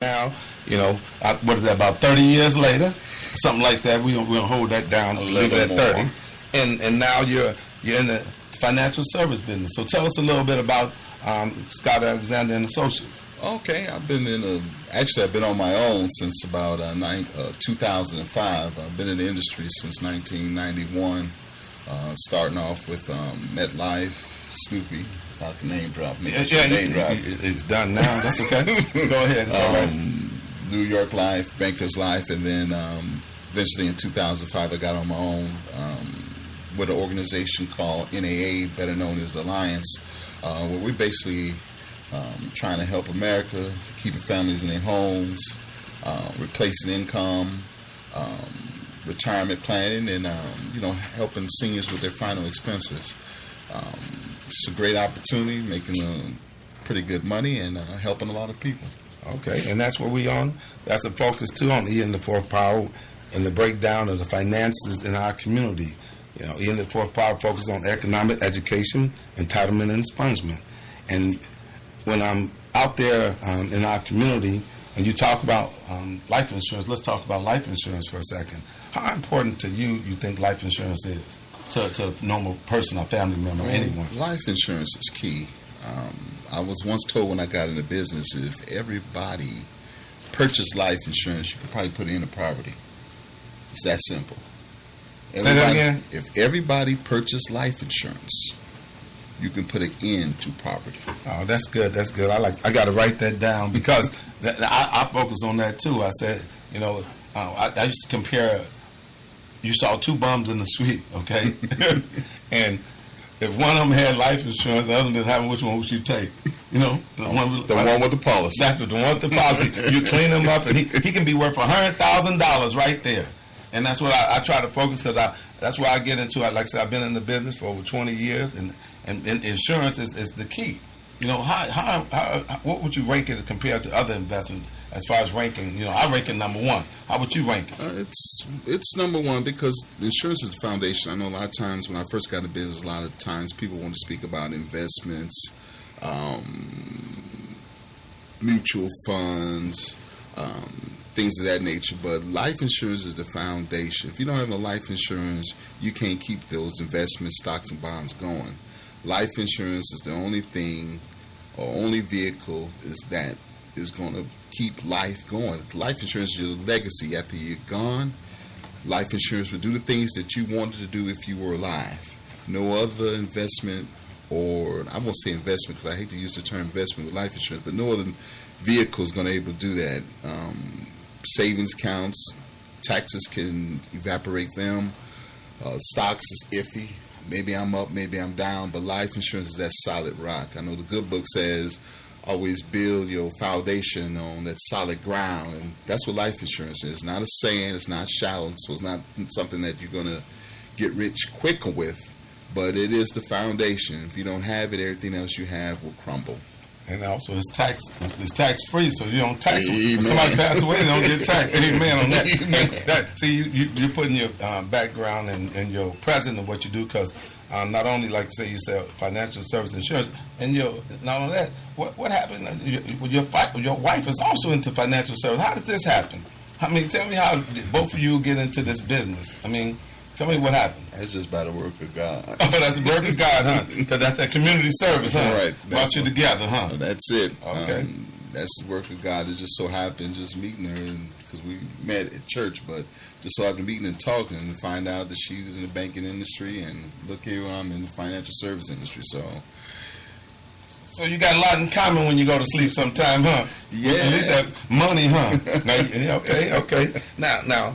now. What is that? About 30 years later, something like that. We don't hold that down. Leave it at 30. And now you're in the financial service business. So tell us a little bit about Scott Alexander and Associates. Okay, I've been on my own since about 2005. I've been in the industry since 1991, starting off with MetLife, Snoopy, if I can name drop. It's done now. That's okay. Go ahead. It's all right. New York Life, Bankers Life, and then eventually in 2005 I got on my own with an organization called NAA, better known as the Alliance, where we basically trying to help America, keeping families in their homes, replacing income, retirement planning, and helping seniors with their final expenses. It's a great opportunity, making pretty good money and helping a lot of people. Okay, and that's what we on. That's the focus too on E in the Fourth Power and the breakdown of the finances in our community. E in the Fourth Power focus on economic education, entitlement, and expungement. And when I'm out there in our community, and you talk about life insurance, let's talk about life insurance for a second. How important to you think life insurance is to a normal person, a family member, anyone? Life insurance is key. I was once told when I got into business, if everybody purchased life insurance, you could probably put it into poverty. It's that simple. Say that again? If everybody purchased life insurance, you can put an end to poverty. Oh, that's good. That's good. I got to write that down because I focus on that too. I said, I used to compare. You saw two bums in the street, okay, and if one of them had life insurance, the other didn't have, which one would you take? The one with the policy. That's the one with the policy. You clean him up, and he can be worth $100,000 right there. And that's what I try to focus because that's where I get into it. Like I said, I've been in the business for over 20 years, and insurance is the key. How what would you rank it compared to other investments as far as ranking? I rank it number one. How would you rank it? It's number one because insurance is the foundation. I know a lot of times when I first got into business, a lot of times people want to speak about investments, mutual funds, things of that nature. But life insurance is the foundation. If you don't have no life insurance, you can't keep those investment stocks and bonds going. Life insurance is the only thing or only vehicle that is going to keep life going. Life insurance is your legacy after you're gone. Life insurance will do the things that you wanted to do if you were alive. No other investment, or I won't say investment because I hate to use the term investment with life insurance, but no other vehicle is going to be able to do that. Savings accounts, taxes can evaporate them. Stocks is iffy. Maybe I'm up, maybe I'm down, but life insurance is that solid rock. I know the good book says always build your foundation on that solid ground, and that's what life insurance is. It's not a saying, it's not shallow, so it's not something that you're going to get rich quicker with, but it is the foundation. If you don't have it, everything else you have will crumble. And also, it's tax free, so you don't tax them. If somebody passes away, they don't get taxed. Amen on that. See, you're putting your background and your present of what you do, because not only, like you say, you sell financial service insurance, and not only that, what happened? Your wife is also into financial service. How did this happen? Tell me how both of you get into this business. Tell me what happened. That's just by the work of God. Oh, that's the work of God, huh? Because that's that community service, huh? Right. Brought you together, huh? That's it. Okay. That's the work of God. It just so happened just meeting her, because we met at church, but just so happened meeting and talking and find out that she was in the banking industry, and look here, I'm in the financial service industry. So you got a lot in common when you go to sleep sometime, huh? Yeah. At least that money, huh? Okay. Now,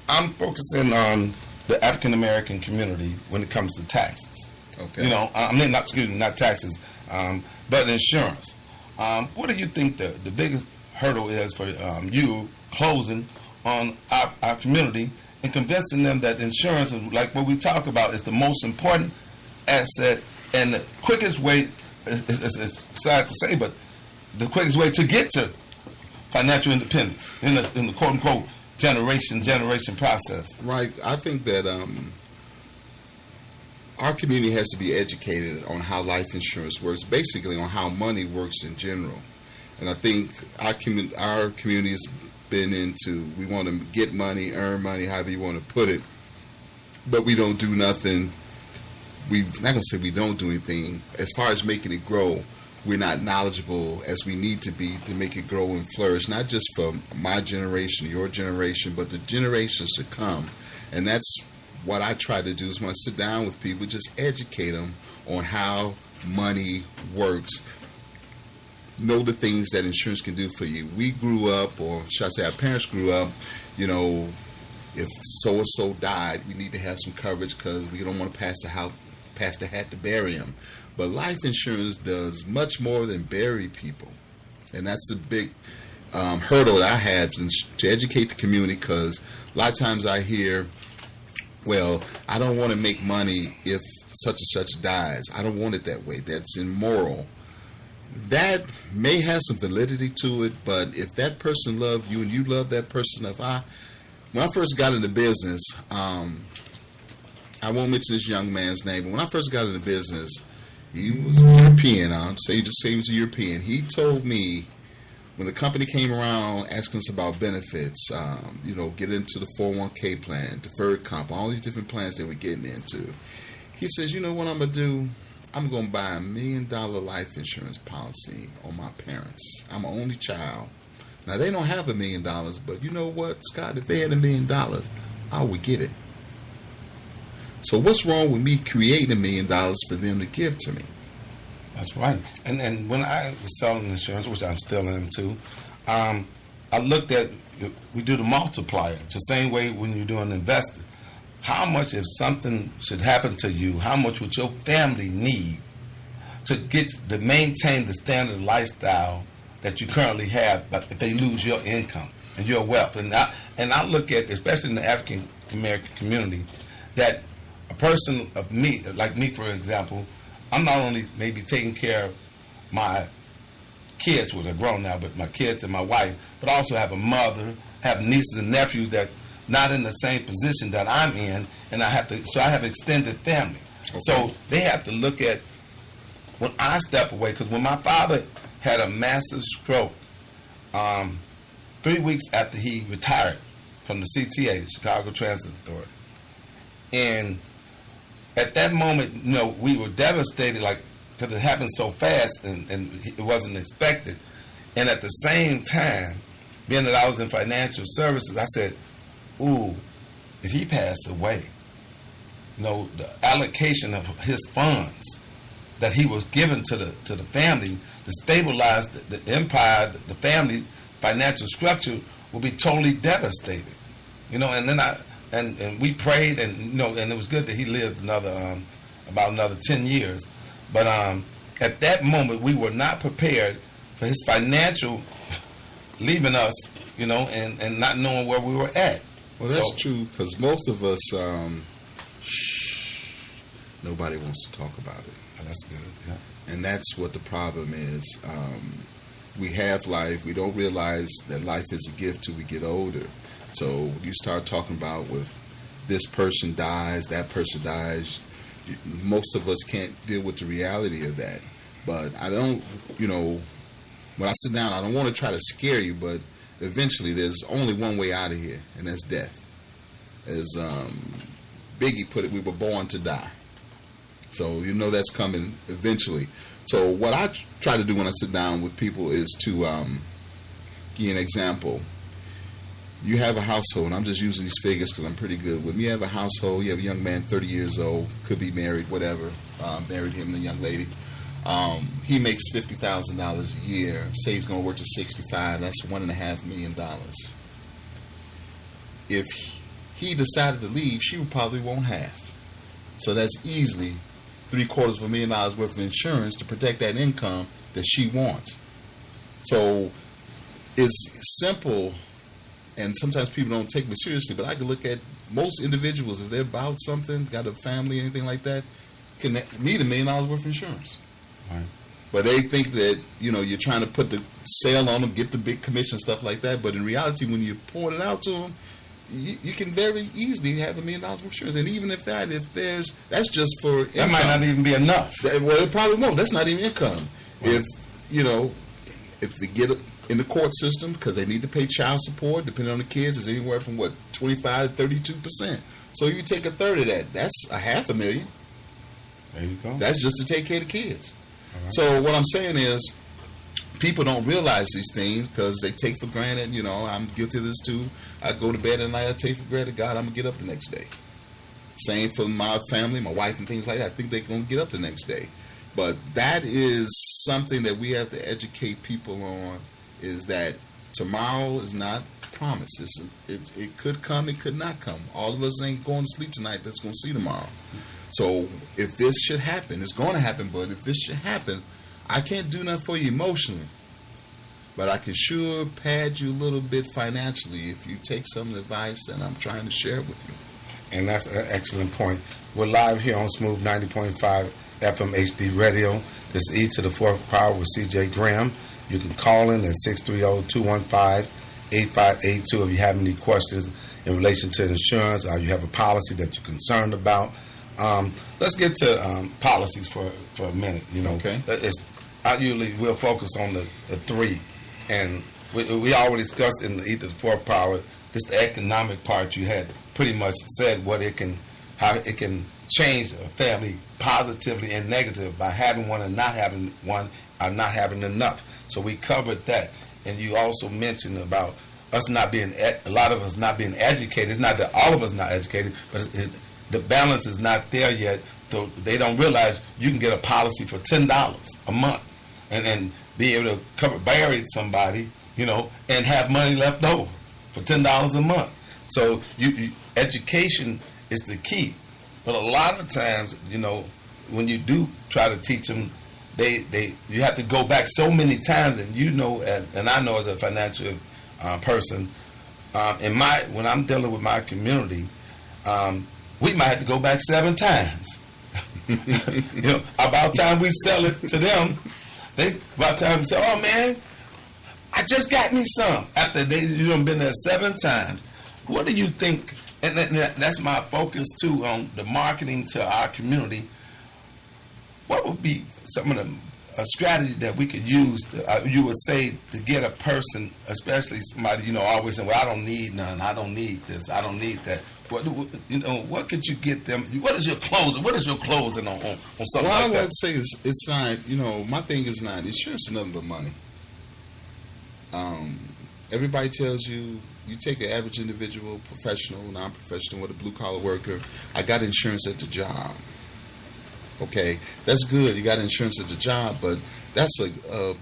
I'm focusing on the African American community when it comes to taxes. Okay. Not taxes, but insurance. What do you think the biggest hurdle is for you closing on our community and convincing them that insurance is, like what we talk about, is the most important asset and the quickest way? It's sad to say, but the quickest way to get to financial independence in the quote unquote generation process. Right. I think that our community has to be educated on how life insurance works, basically on how money works in general. And I think our community has been into, we want to get money, earn money, however you want to put it, but we don't do nothing. We're not going to say we don't do anything. As far as making it grow, we're not knowledgeable as we need to be to make it grow and flourish, not just for my generation, your generation, but the generations to come. And that's what I try to do, is when I sit down with people, just educate them on how money works. Know the things that insurance can do for you. We grew up, or should I say our parents grew up, you know, if so-and-so died, we need to have some coverage because we don't want to pass the hat to bury him. But life insurance does much more than bury people. And that's the big hurdle that I have to educate the community, because a lot of times I hear, well, I don't want to make money if such and such dies. I don't want it that way. That's immoral. That may have some validity to it, but if that person loved you and you love that person, when I first got into business, I won't mention this young man's name, but when I first got into business, he was European. Say he was a European. He told me, when the company came around asking us about benefits, get into the 401k plan, deferred comp, all these different plans they were getting into. He says, you know what I'm going to do? I'm going to buy $1 million life insurance policy on my parents. I'm an only child. Now, they don't have $1 million, but you know what, Scott? If they had $1 million, I would get it. So what's wrong with me creating $1 million for them to give to me? That's right. And when I was selling insurance, which I'm still in too, I looked at, we do the multiplier. It's the same way when you're doing investing. How much, if something should happen to you, how much would your family need to maintain the standard lifestyle that you currently have, but if they lose your income and your wealth? And I look at, especially in the African American community, that a person of me, like me for example, I'm not only maybe taking care of my kids, who are grown now, but my kids and my wife, but I also have a mother, have nieces and nephews that not in the same position that I'm in, and I have extended family. Okay. So they have to look at when I step away, because when my father had a massive stroke 3 weeks after he retired from the CTA, Chicago Transit Authority, and at that moment, we were devastated, because it happened so fast and it wasn't expected. And at the same time, being that I was in financial services, I said, ooh, if he passed away, the allocation of his funds that he was given to the family to stabilize the empire, the family financial structure will be totally devastated. And then and we prayed, and and it was good that he lived about another 10 years. But at that moment, we were not prepared for his financial leaving us, and not knowing where we were at. Well, that's true, because most of us, nobody wants to talk about it. Oh, that's good, yeah. And that's what the problem is. We have life. We don't realize that life is a gift till we get older. So you start talking about, with this person dies, that person dies, most of us can't deal with the reality of that. But I don't, when I sit down, I don't want to try to scare you, but eventually there's only one way out of here, and that's death. As Biggie put it, we were born to die. So that's coming eventually. So what I try to do when I sit down with people is to give you an example. You have a household, and I'm just using these figures because I'm pretty good with them. You have a household, you have a young man, 30 years old, could be married, whatever, married him and a young lady. He makes $50,000 a year. Say he's going to work to 65, that's $1.5 million. If he decided to leave, she probably won't have. So that's easily $750,000 worth of insurance to protect that income that she wants. So it's simple. And sometimes people don't take me seriously, but I can look at most individuals, if they're about something, got a family, anything like that, can need $1 million worth of insurance. Right. But they think that, you're trying to put the sale on them, get the big commission, stuff like that. But in reality, when you're pouring it out to them, you can very easily have $1 million worth of insurance. And even if that's just for income. That might not even be enough. Well, it probably won't. That's not even income. Right. If, if they get in the court system because they need to pay child support, depending on the kids, is anywhere from 25 to 32%. So you take a third of that. That's $500,000. There you go. That's just to take care of the kids. Right. So what I'm saying is, people don't realize these things because they take for granted. I'm guilty of this too. I go to bed at night, I take for granted, God, I'm going to get up the next day. Same for my family, my wife and things like that. I think they're going to get up the next day. But that is something that we have to educate people on, is that tomorrow is not promised. It could come, it could not come. All of us ain't going to sleep tonight that's going to see tomorrow. So if this should happen, it's going to happen, but if this should happen, I can't do nothing for you emotionally, but I can sure pad you a little bit financially if you take some of the advice that I'm trying to share with you. And that's an excellent point. We're live here on Smooth 90.5 FM HD Radio. This is E to the Fourth Power with CJ Graham. You can call in at 630-215-8582 if you have any questions in relation to insurance or you have a policy that you're concerned about. Let's get to policies for a minute. Okay. We'll focus on the three, and we already discussed in the E to the Fourth Power. Just the economic part, you had pretty much said how it can change a family positively and negative by having one and not having one, or not having enough. So we covered that, and you also mentioned about us not being, a lot of us not being educated. It's not that all of us not educated, but the balance is not there yet. So they don't realize you can get a policy for $10 a month, and be able to bury somebody, and have money left over for $10 a month. So education is the key. But a lot of times, when you do try to teach them, you have to go back so many times, and and I know as a financial person, when I'm dealing with my community, we might have to go back 7 times. About time we sell it to them, about time we say, "Oh man, I just got me some." After you done been there 7 times, what do you think? And that's my focus too on the marketing to our community. What would be some of the strategy that we could use? You would say to get a person, especially somebody always saying, "Well, I don't need none. I don't need this. I don't need that." What could you get them? What is your closing? What is your closing on something like that? Well, I would say it's not. My thing is not insurance is nothing but money. Everybody tells you take an average individual, professional, non-professional, with a blue-collar worker. I got insurance at the job. Okay, that's good. You got insurance at the job, but that's a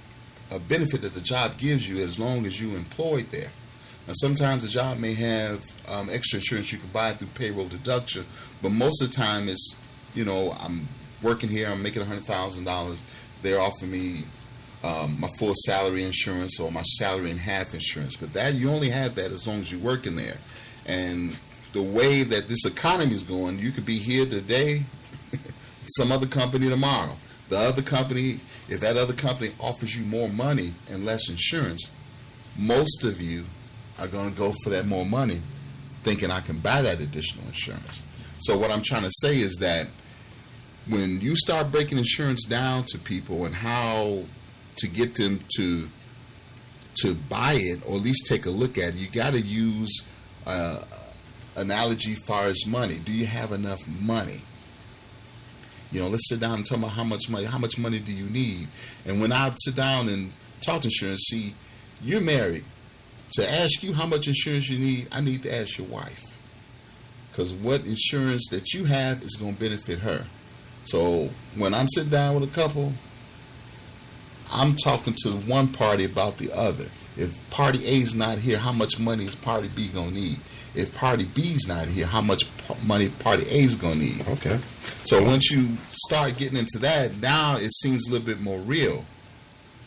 benefit that the job gives you as long as you employed there. Now, sometimes the job may have extra insurance you can buy through payroll deduction, but most of the time it's, I'm working here, I'm making $100,000. They're offering me my full salary insurance or my salary and half insurance. But that you only have that as long as you're working there. And the way that this economy is going, you could be here today, some other company tomorrow. The other company, if that other company offers you more money and less insurance, most of you are going to go for that more money thinking I can buy that additional insurance. So what I'm trying to say is that when you start breaking insurance down to people and how to get them to buy it or at least take a look at it, you got to use analogy as far as money. Do you have enough money? Let's sit down and talk about how much money do you need? And when I sit down and talk to insurance, see, you're married. To ask you how much insurance you need, I need to ask your wife. Because what insurance that you have is going to benefit her. So when I'm sitting down with a couple, I'm talking to one party about the other. If party A is not here, how much money is party B going to need? If party B is not here, how much money party A is going to need? Okay. So once you start getting into that, now it seems a little bit more real.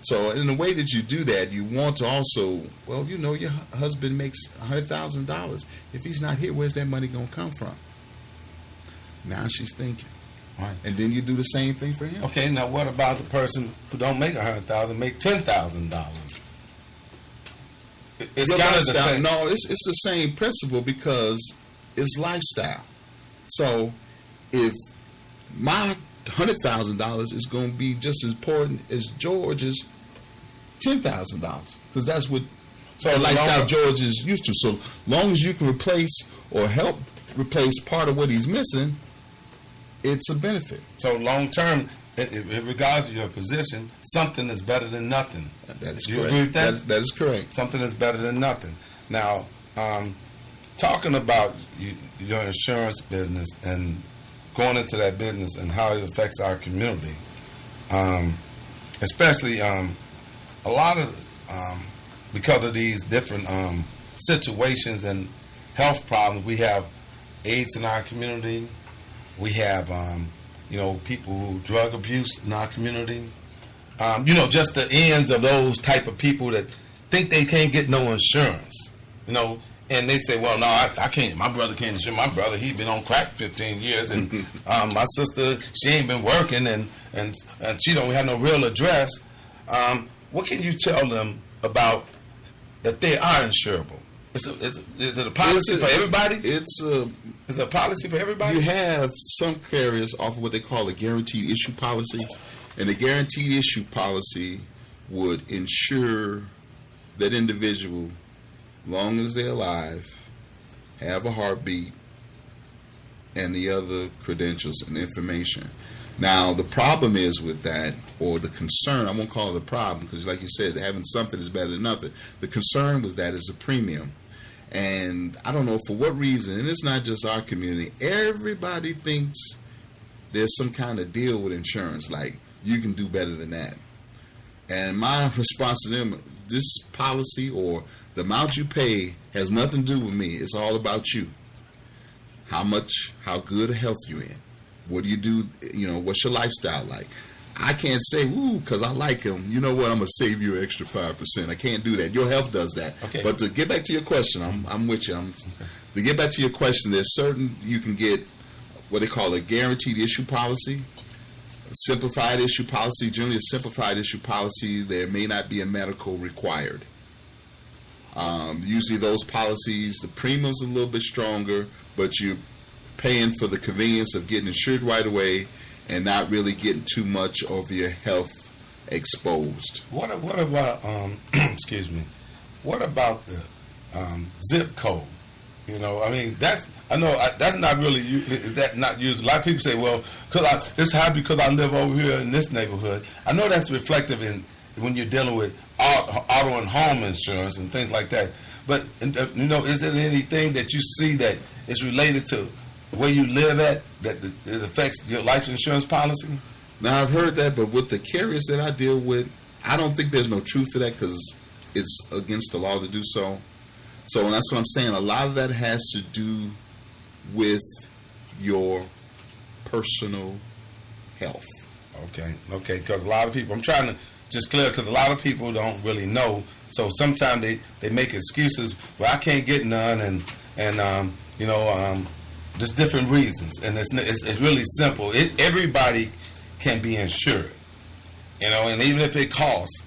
So in the way that you do that, you want to also, your husband makes $100,000. If he's not here, where's that money going to come from? Now she's thinking. Right. And then you do the same thing for him. Okay, now what about the person who don't make $100,000, make $10,000? It's kind of the same. No, it's the same principle because it's lifestyle. So if my $100,000 is going to be just as important as George's $10,000 because that's what So the the lifestyle longer- George is used to. So long as you can replace or help replace part of what he's missing, it's a benefit. So long term, regardless of your position, something is better than nothing. That is You correct. agree with that? That is correct. Something is better than nothing. Now, talking about your insurance business and going into that business and how it affects our community, especially a lot of because of these different situations and health problems, we have AIDS in our community. We have people who drug abuse in our community. Just the ends of those type of people that think they can't get no insurance. And they say, well, no, I can't. My brother can't insure. My brother, he been on crack 15 years, and my sister, she ain't been working, and she don't have no real address. What can you tell them about that they are insurable? Is it a policy for everybody? Is it a policy for everybody? You have some carriers offer what they call a guaranteed issue policy, and a guaranteed issue policy would insure that individual long as they're alive, have a heartbeat, and the other credentials and information. Now, the problem is with that, or the concern, I won't call it a problem, because like you said, having something is better than nothing. The concern was that it's a premium. And I don't know for what reason, and it's not just our community, everybody thinks there's some kind of deal with insurance, like you can do better than that. And my response to them, this policy or the amount you pay has nothing to do with me. It's all about you. How good a health you in. What do you do? What's your lifestyle like? I can't say, because I like him. You know what? I'm going to save you an extra 5%. I can't do that. Your health does that. Okay. But to get back to your question, I'm with you. To get back to your question, there's certain, you can get what they call a guaranteed issue policy, a simplified issue policy. Generally, a simplified issue policy, there may not be a medical required. Usually those policies, the premium's a little bit stronger, but you're paying for the convenience of getting insured right away and not really getting too much of your health exposed. What about excuse me? What about the zip code? That's not really is that not used? A lot of people say, well, it's high because I live over here in this neighborhood. I know that's reflective in when you're dealing with auto and home insurance and things like that. But is there anything that you see that is related to where you live at that it affects your life insurance policy? Now, I've heard that, but with the carriers that I deal with, I don't think there's no truth to that because it's against the law to do so. So that's what I'm saying. A lot of that has to do with your personal health. Okay, because a lot of people, I'm trying to just clear, because a lot of people don't really know. So sometimes they make excuses. Well, I can't get none, and just different reasons. And it's really simple. Everybody can be insured, and even if it costs,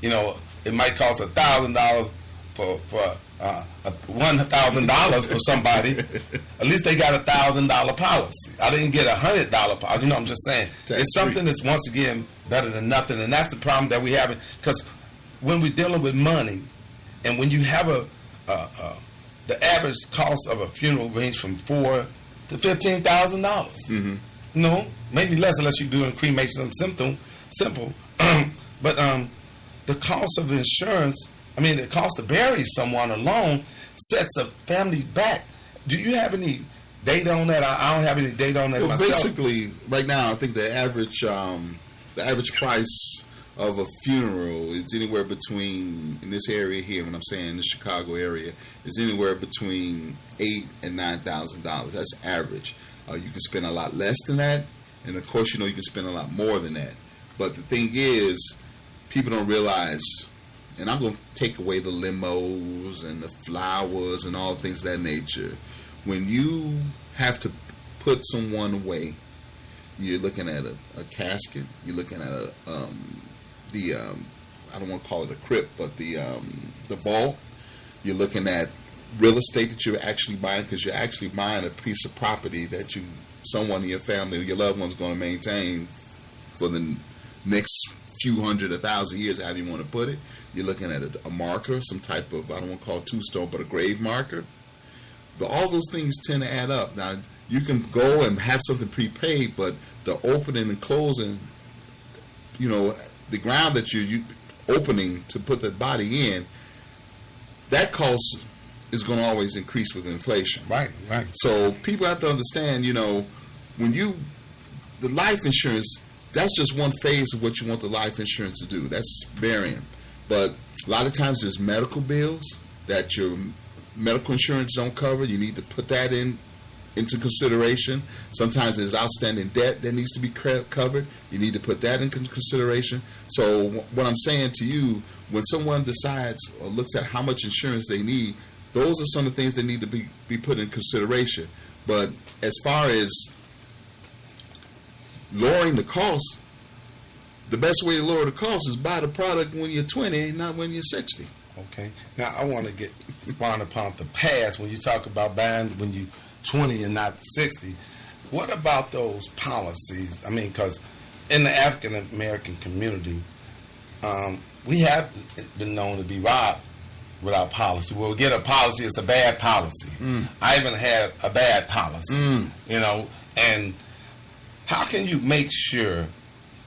it might cost $1,000 for $1,000 for somebody. At least they got $1,000 policy. I didn't get $100 policy. I'm just saying it's something that's once again better than nothing, and that's the problem that we have. Because when we're dealing with money, and when you have the average cost of a funeral range from $4,000 to $15,000. Mm-hmm. Maybe less unless you're doing cremation, something simple. But the cost of insurance, the cost to bury someone alone sets a family back. Do you have any data on that? I don't have any data on that myself. Basically, right now, I think the average price of a funeral is anywhere between, in this area here, when I'm saying the Chicago area, is anywhere between $8,000 and $9,000. That's average. You can spend a lot less than that, and of course, you can spend a lot more than that. But the thing is, people don't realize, and I'm going to take away the limos and the flowers and all things of that nature. When you have to put someone away, you're looking at a casket. You're looking at I don't want to call it a crypt, but the vault. You're looking at real estate that you're actually buying, because you're actually buying a piece of property that someone in your family or your loved one's going to maintain for the next few hundred, 1,000 years, however you want to put it. You're looking at a marker, some type of, I don't want to call it tombstone, but a grave marker. All those things tend to add up. Now, you can go and have something prepaid, but the opening and closing, the ground that you're opening to put the body in, that cost is going to always increase with inflation. Right. So people have to understand, the life insurance, that's just one phase of what you want the life insurance to do. That's burying. But a lot of times there's medical bills that your medical insurance don't cover. You need to put that into consideration. Sometimes there's outstanding debt that needs to be covered. You need to put that into consideration. So what I'm saying to you, when someone decides or looks at how much insurance they need, those are some of the things that need to be put in consideration. But as far as lowering the cost, the best way to lower the cost is buy the product when you're 20, not when you're 60. Okay. Now, I want to get spawned upon the past when you talk about buying when you're 20 and not 60. What about those policies? I mean, because in the African American community, we have been known to be robbed without policy. When we get a policy, it's a bad policy. I even had a bad policy, and how can you make sure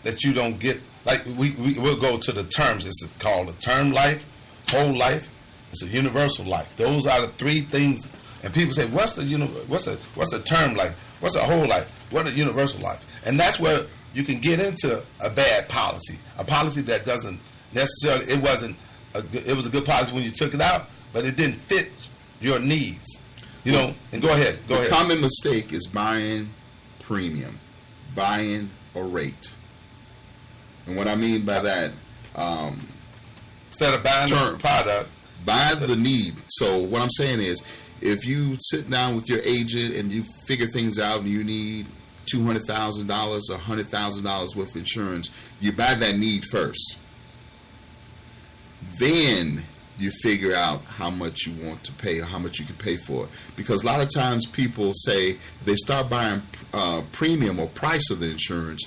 that you don't get, like we'll go to the terms. It's called a term life, whole life, it's a universal life. Those are the three things. And people say, what's a term life? What's a whole life? What a universal life? And that's where you can get into a bad policy, a policy that doesn't necessarily, it was a good policy when you took it out, but it didn't fit your needs. And go ahead. The common mistake is buying premium, buying a rate. And what I mean by that, instead of buying the product, buy the need. So what I'm saying is, if you sit down with your agent and you figure things out and you need $200,000 or $100,000 worth of insurance, you buy that need first. Then you figure out how much you want to pay or how much you can pay for it. Because a lot of times people say they start buying premium or price of the insurance.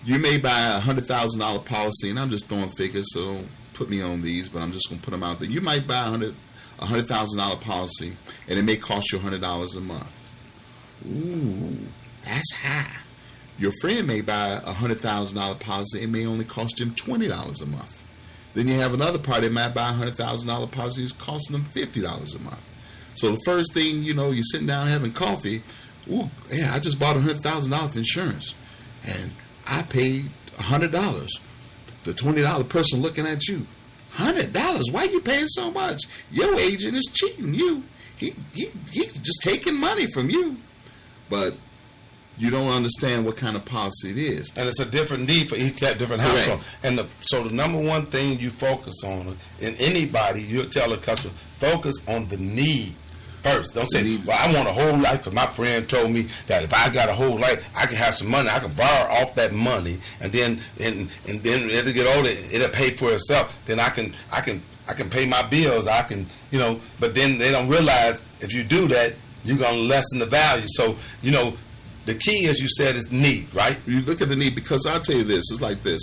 You may buy a $100,000 policy, and I'm just throwing figures, so don't put me on these, but I'm just going to put them out there. You might buy a $100,000 policy, and it may cost you $100 a month. Ooh, that's high. Your friend may buy a $100,000 policy, it may only cost him $20 a month. Then you have another party that might buy a $100,000 policy, it's costing them $50 a month. So the first thing, you're sitting down having coffee, ooh, yeah, I just bought $100,000 of insurance, and I paid $100. The $20 person looking at you, $100? Why are you paying so much? Your agent is cheating you. He's just taking money from you. But you don't understand what kind of policy it is. And it's a different need for each different household. And so the number one thing you focus on in anybody, you'll tell a customer, focus on the need first. Don't say, well, I want a whole life because my friend told me that if I got a whole life, I can have some money. I can borrow off that money, and then as it get older, it'll pay for itself. Then I can pay my bills. I can, But then they don't realize if you do that, you're gonna lessen the value. So the key, as you said, is need, right? You look at the need, because I'll tell you this. It's like this.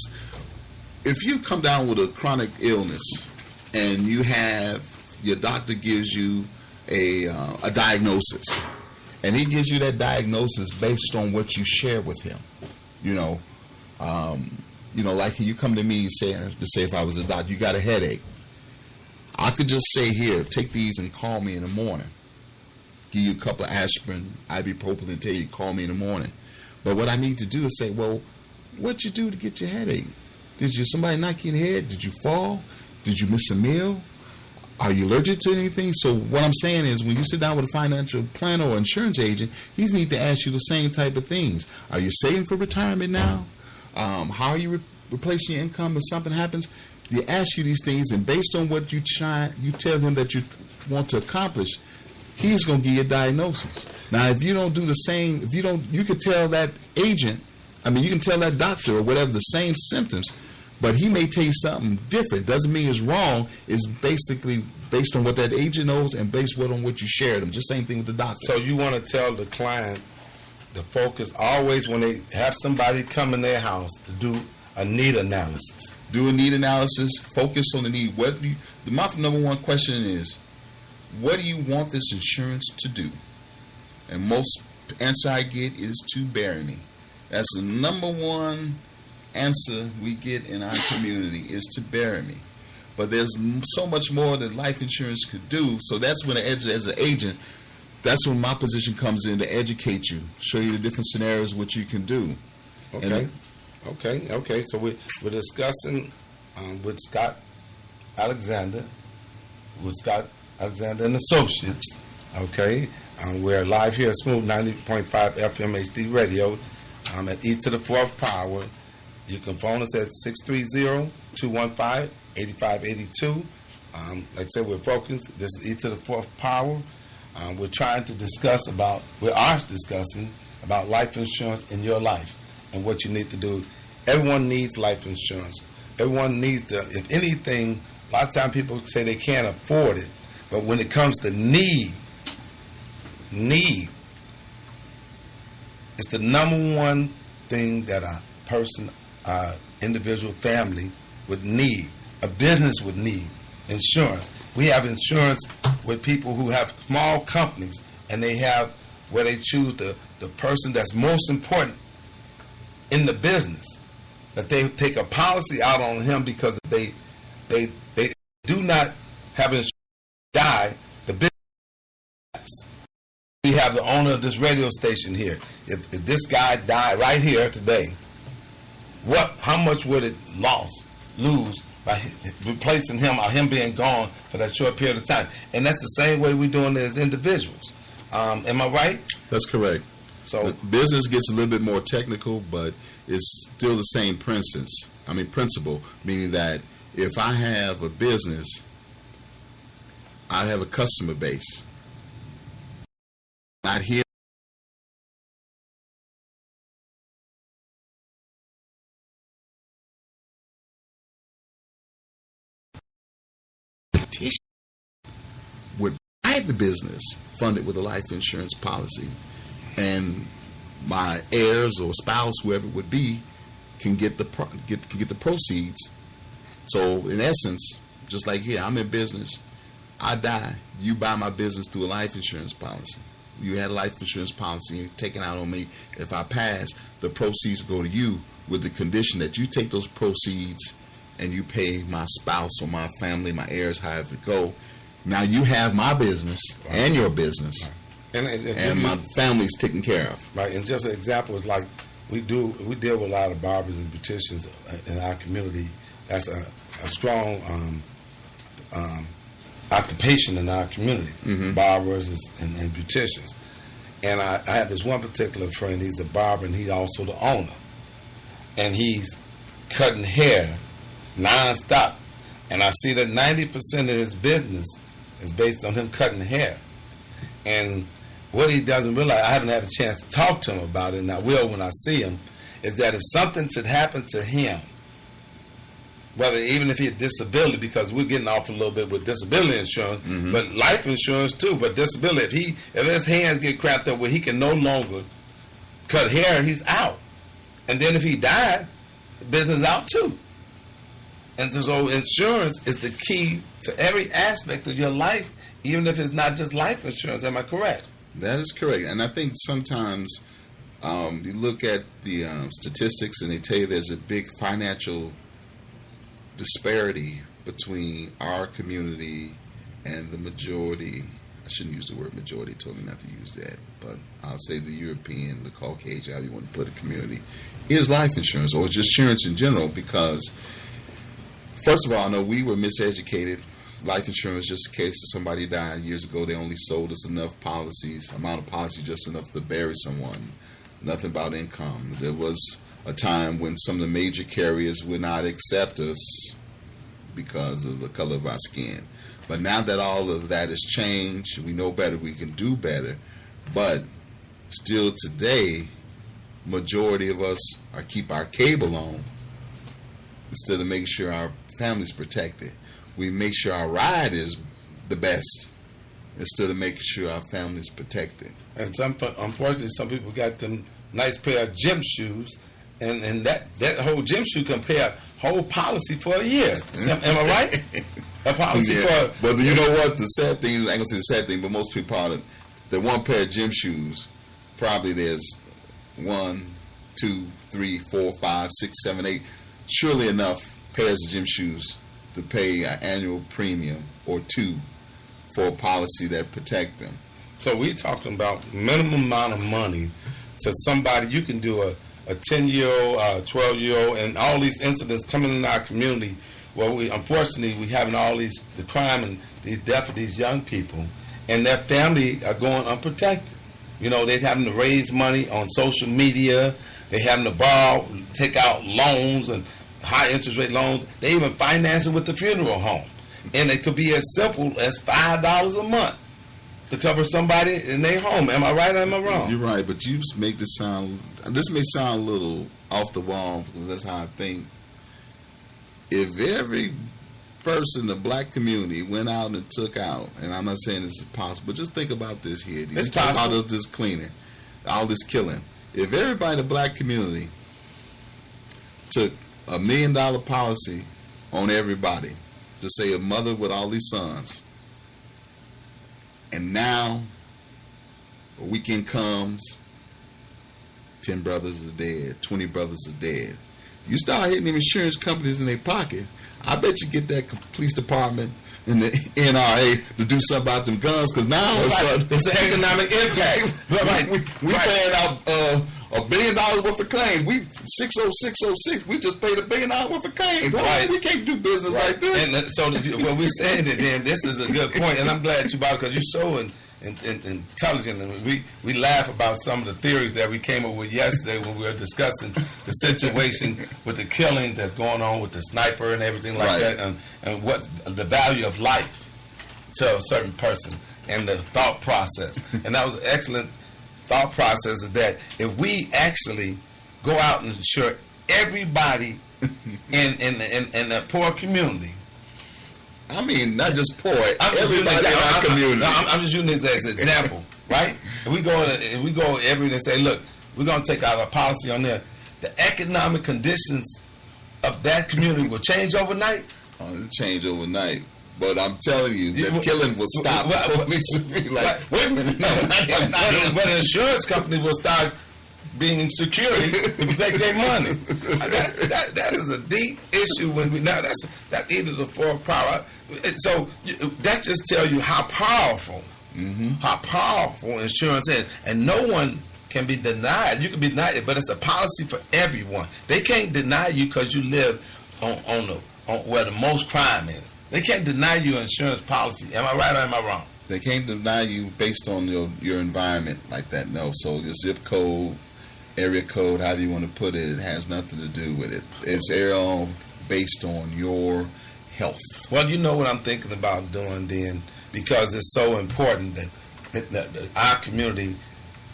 If you come down with a chronic illness and your doctor gives you a diagnosis, and he gives you that diagnosis based on what you share with him. Like you come to me and say if I was a doctor, you got a headache. I could just say, here, take these and call me in the morning. Give you a couple of aspirin, ibuprofen, and tell you call me in the morning. But what I need to do is say, well, what'd you do to get your headache? Did somebody knock you in the head? Did you fall? Did you miss a meal? Are you allergic to anything? So what I'm saying is, when you sit down with a financial planner or insurance agent, he's need to ask you the same type of things. Are you saving for retirement now? How are you replacing your income if something happens? You ask you these things, and based on what you tell him that you want to accomplish, he's going to give you a diagnosis. Now, if you don't do the same, you could tell that agent, you can tell that doctor or whatever the same symptoms, but he may tell you something different. Doesn't mean it's wrong. It's basically based on what that agent knows and based on what you shared them. Just same thing with the doctor. So you want to tell the client to focus always when they have somebody come in their house to do a need analysis. Do a need analysis. Focus on the need. My number one question is, what do you want this insurance to do? And most answer I get is to bury me. That's the number one answer we get in our community, is to bury me. But there's so much more that life insurance could do. So that's when, as an agent, that's when my position comes in, to educate you, show you the different scenarios, what you can do. Okay. Okay. So we're discussing with Scott Alexander, and Associates. Okay. We're live here at Smooth 90.5 FM HD Radio at E to the fourth power. You can phone us at 630-215-8582. Like I said, we're focused. This is E to the fourth power. We are discussing about life insurance in your life and what you need to do. Everyone needs life insurance. Everyone needs if anything, a lot of times people say they can't afford it, but when it comes to need, it's the number one thing that a person, individual, family would need. A business would need insurance. We have insurance with people who have small companies, and they have where they choose the person that's most important in the business, that they take a policy out on him because they do not have insurance. Die the business. We have the owner of this radio station here. If this guy died right here today, how much would it lose by replacing him or him being gone for that short period of time? And that's the same way we're doing it as individuals. Am I right? That's correct. So the business gets a little bit more technical, but it's still the same principle, meaning that if I have a business, I have a customer base. Not here. Would buy the business funded with a life insurance policy, and my heirs or spouse, whoever it would be, can get the proceeds. So in essence, just like here, I'm in business, I die, you buy my business through a life insurance policy. You had a life insurance policy taken out on me. If I pass, the proceeds go to you, with the condition that you take those proceeds and you pay my spouse or my family, my heirs, however it go. Now you have my business and your business, and my family's taken care of. Right, and just an example is like we deal with a lot of barbers and beauticians in our community. That's a strong occupation in our community, barbers and beauticians. And I had this one particular friend. He's a barber, and he's also the owner. And he's cutting hair nonstop. And I see that 90% of his business is based on him cutting hair. And what he doesn't realize, I haven't had a chance to talk to him about it, and I will when I see him, is that if something should happen to him, even if he had disability, because we're getting off a little bit with disability insurance, but life insurance too, but disability, if his hands get cramped up where he can no longer cut hair, he's out. And then if he died, the business is out too. And so insurance is the key to every aspect of your life, even if it's not just life insurance. Am I correct? That is correct. And I think sometimes you look at the statistics and they tell you there's a big financial disparity between our community and the majority. I shouldn't use the word majority, told me not to use that, but I'll say the European, the Caucasian, however you want to put a community, is life insurance, or just insurance in general, because first of all, I know we were miseducated. Life insurance, just in case somebody died years ago, they only sold us enough amount of policies, just enough to bury someone. Nothing about income. There was a time when some of the major carriers would not accept us because of the color of our skin. But now that all of that has changed, we know better, we can do better. But still today, majority of us keep our cable on instead of making sure our family's protected. We make sure our ride is the best instead of making sure our family's protected. And unfortunately, some people got them nice pair of gym shoes, and that whole gym shoe can pay a whole policy for a year. Am I right? A policy for. But you know what? The sad thing, I ain't gonna say the sad thing, but most people are that one pair of gym shoes. Probably there's 1, 2, 3, 4, 5, 6, 7, 8. Surely enough pairs of gym shoes to pay an annual premium or two for a policy that protect them. So we're talking about minimum amount of money to somebody. You can do a 10-year-old, 12-year-old, and all these incidents coming in our community where we having all the crime and these deaths of these young people, and their family are going unprotected. You know, they're having to raise money on social media. They're having to take out loans and high interest rate loans. They even finance it with the funeral home. And it could be as simple as $5 a month to cover somebody in their home. Am I right or am I wrong? You're right, but you just make this may sound a little off the wall because that's how I think. If every person in the black community went out and took out, and I'm not saying this is possible, but just think about this here. It's possible. All this cleaning, all this killing. If everybody in the black community took $1 million policy on everybody, to say a mother with all these sons, and now a weekend comes, 10 brothers are dead, 20 brothers are dead. You start hitting them insurance companies in their pocket, I bet you get that police department and the NRA to do something about them guns, because now it's an economic impact. We paying out $1 billion worth of claims. We 60606. We just paid $1 billion worth of claims. Right. We can't do business like this. And so when we're saying it, then this is a good point, and I'm glad you brought it because you're so intelligent, and we laugh about some of the theories that we came up with yesterday when we were discussing the situation with the killing that's going on with the sniper and everything like that, and what the value of life to a certain person and the thought process. And that was an excellent thought process, is that if we actually go out and insure everybody in the poor community. I mean, not just poor. Everybody in our community. I'm just using this as an example, right? If we go every day and say, look, we're going to take out a policy on there, the economic conditions of that community will change overnight. It'll change overnight. But I'm telling you, the killing will stop. Wait a minute. But an insurance company will start being in security to protect their money. That is a deep issue that either the fourth power. So that just tell you how powerful insurance is, and no one can be denied. You can be denied it, but it's a policy for everyone. They can't deny you because you live on where the most crime is. They can't deny you an insurance policy. Am I right or am I wrong? They can't deny you based on your environment like that. No. So your zip code, area code, however you want to put it, it has nothing to do with it. It's all based on your health. Well, you know what I'm thinking about doing then, because it's so important that our community,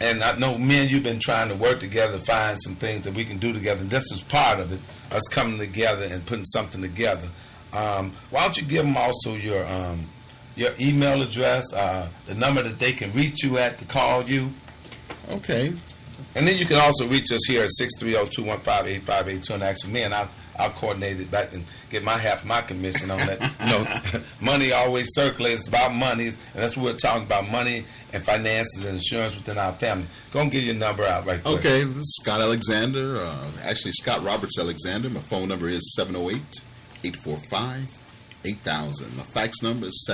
and I know me and you've been trying to work together to find some things that we can do together. And this is part of it, us coming together and putting something together. Why don't you give them also your email address, the number that they can reach you at to call you? Okay. And then you can also reach us here at 630-215-8582 and ask me, and I'll coordinate it back and get half my commission on that. Money always circulates. It's about money, and that's what we're talking about, money and finances and insurance within our family. Go and give your number out right quick. Okay, this is Scott Alexander. Actually, Scott Roberts Alexander. My phone number is 708-845-8000. My fax number is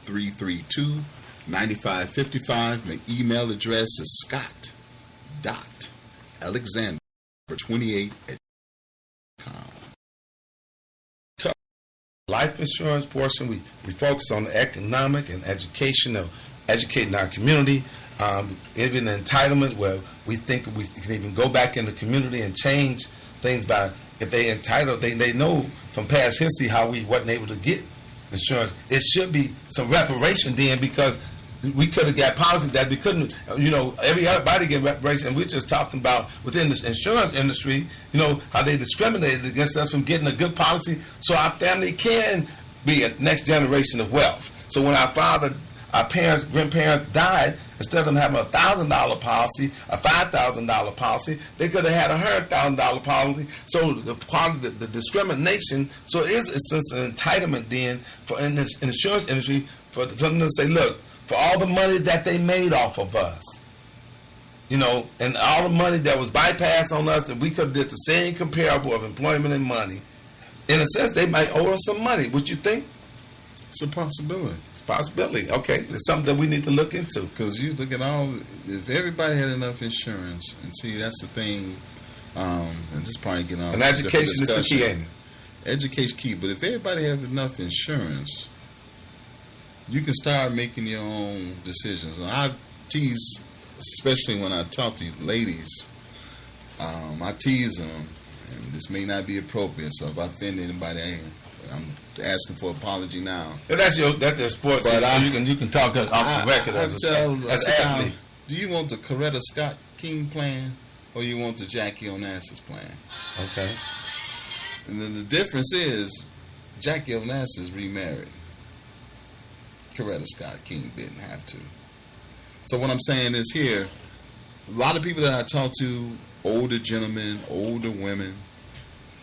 708-332-9555. My email address is scott.alexander28@com. Life insurance portion, we focus on the economic and educating our community. Even entitlement, where we think we can even go back in the community and change things by, if they entitled, they know from past history how we wasn't able to get insurance. It should be some reparation then, because we could have got policy that we couldn't, everybody get reparation. And we're just talking about within the insurance industry, how they discriminated against us from getting a good policy so our family can be a next generation of wealth. So when our parents, grandparents died, Instead of them having $1,000 policy, a $5,000 policy, they could have had a $100,000 policy. So the discrimination, so it is a sense of entitlement then for in the insurance industry for them to say, look, for all the money that they made off of us, and all the money that was bypassed on us, and we could have did the same comparable of employment and money. In a sense, they might owe us some money. Would you think? It's a possibility. Possibility. Okay, it's something that we need to look into. Because you look at if everybody had enough insurance, and see, that's the thing, and this is probably getting on. And education is the key, ain't it? Education key, but if everybody have enough insurance, you can start making your own decisions. And I tease, especially when I talk to ladies, I tease them, and this may not be appropriate, so if I offend anybody, I'm asking for apology now. That's their sports. But so you can talk off the record as an athlete. Do you want the Coretta Scott King plan, or you want the Jackie Onassis plan? Okay. And then the difference is, Jackie Onassis remarried. Coretta Scott King didn't have to. So what I'm saying is here, a lot of people that I talk to, older gentlemen, older women,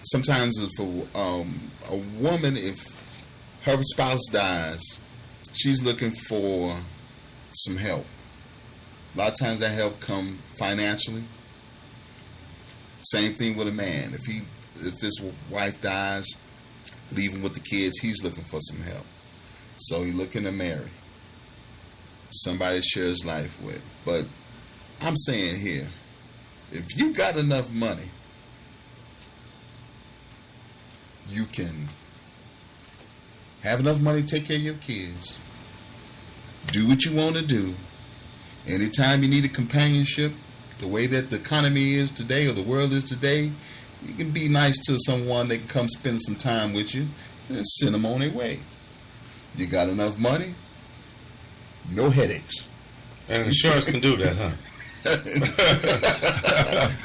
sometimes for a woman, if her spouse dies, she's looking for some help. A lot of times that help come financially. Same thing with a man. If his wife dies, leaving with the kids, he's looking for some help. So he's looking to marry somebody to share his life with. But I'm saying here, if you got enough money, you can have enough money to take care of your kids, do what you want to do. Anytime you need a companionship, the way that the economy is today or the world is today, you can be nice to someone that can come spend some time with you and send them on their way. You got enough money, no headaches. And insurance can do that, huh?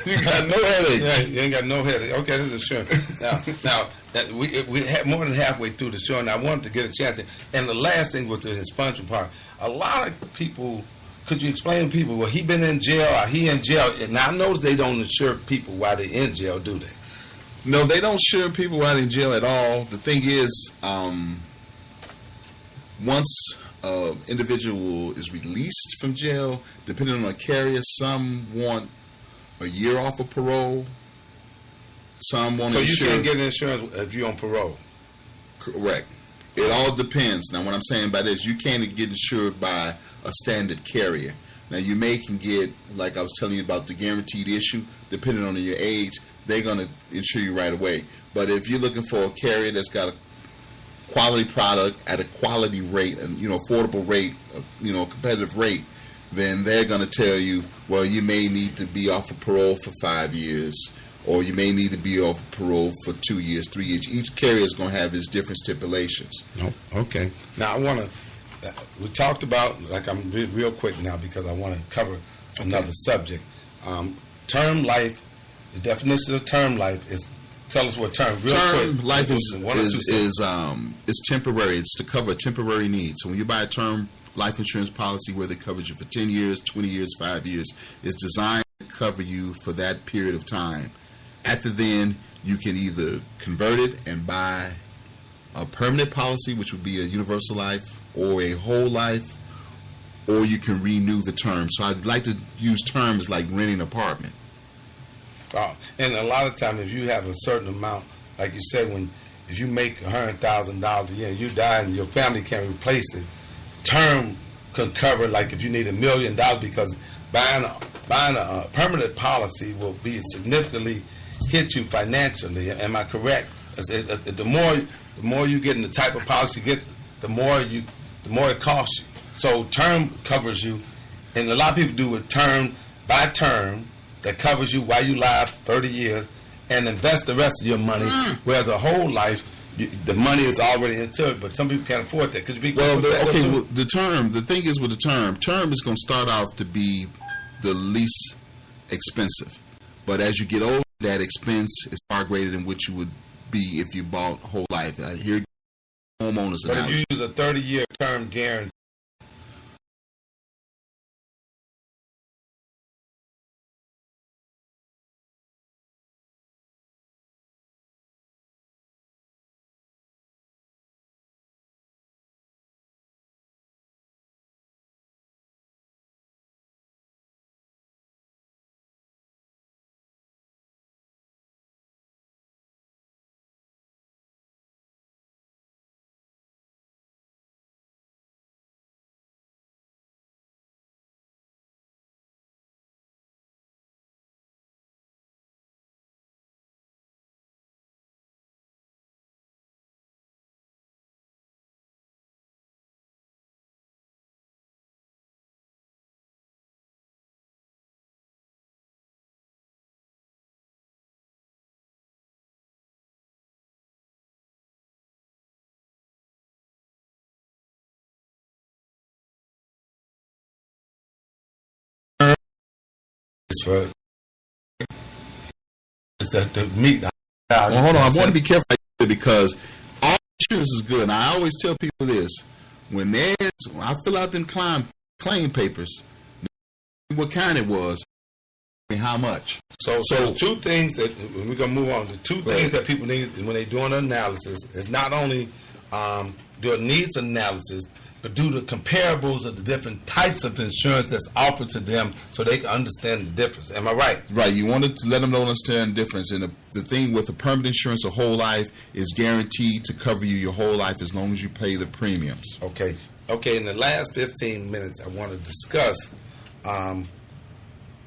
You got no headaches. Yeah, you ain't got no headache. Okay, this is insurance. Now we had more than halfway through the show, and I wanted to get a chance. And the last thing was the expungement part. A lot of people, could you explain to people, well, he been in jail, or he in jail? And I notice they don't insure people while they're in jail, do they? No, they don't insure people while in jail at all. The thing is, once an individual is released from jail, depending on the carrier, some want a year off of parole. Some want to insure. So you can't get insurance if you're on parole? Correct. It all depends. Now, what I'm saying by this, you can't get insured by a standard carrier. Now, you can get, like I was telling you about the guaranteed issue, depending on your age, they're going to insure you right away. But if you're looking for a carrier that's got a quality product at a quality rate, and affordable rate, competitive rate, then they're going to tell you, well, you may need to be off of parole for 5 years, or you may need to be off of parole for 2 years, 3 years. Each carrier is going to have its different stipulations. No, okay. Now I want to. We talked about, like, I'm real quick now because I want to cover another subject. Term life. The definition of term life is. Tell us what term. Term life is temporary. It's to cover a temporary need. So when you buy a term life insurance policy, where they cover you for 10 years, 20 years, 5 years, it's designed to cover you for that period of time. After then, you can either convert it and buy a permanent policy, which would be a universal life or a whole life, or you can renew the term. So I'd like to use terms like renting an apartment. And a lot of times, if you have a certain amount, like you said, if you make $100,000 a year, you die and your family can't replace it, term could cover, like if you need $1 million, because buying a permanent policy will be significantly hit you financially. Am I correct? The more you get in the type of policy you get, the more it costs you. So term covers you, and a lot of people do it term by term. That covers you while you live 30 years and invest the rest of your money, whereas a whole life, the money is already into it, but some people can't afford that. The thing is with the term is going to start off to be the least expensive. But as you get older, that expense is far greater than what you would be if you bought whole life. Here, homeowners. But if you use a 30-year term guarantee, is for is to meet. Well, hold on. I want to be careful because all insurance is good. And I always tell people this: when I fill out them claim papers, what kind it was, and how much. So two things that we're gonna move on. The two things that people need when they're doing an analysis is not only do a needs analysis, but do the comparables of the different types of insurance that's offered to them, so they can understand the difference. Am I right? Right. You wanted to let them know understand the difference. And the thing with the permanent insurance, a whole life is guaranteed to cover you your whole life as long as you pay the premiums. Okay. In the last 15 minutes, I want to discuss.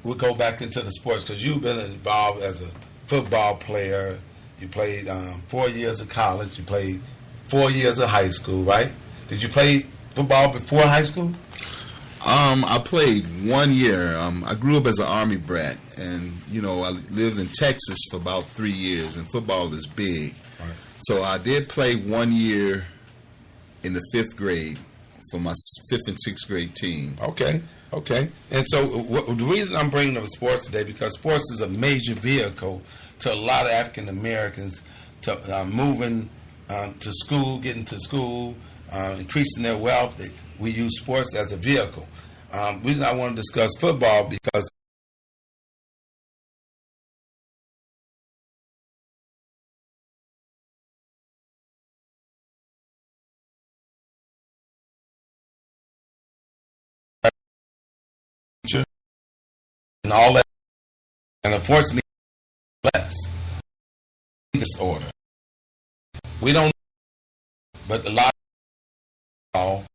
We'll go back into the sports because you've been involved as a football player. You played 4 years of college. You played 4 years of high school, right? Did you play football before high school? I played 1 year. I grew up as an Army brat, and I lived in Texas for about 3 years, and football is big. Right. So I did play 1 year in the 5th grade for my 5th and 6th grade team. Okay. And so the reason I'm bringing up sports today because sports is a major vehicle to a lot of African Americans to moving to school, getting to school, increasing their wealth. We use sports as a vehicle. The reason I want to discuss football because and all that, and unfortunately, less disorder. We don't, but a lot of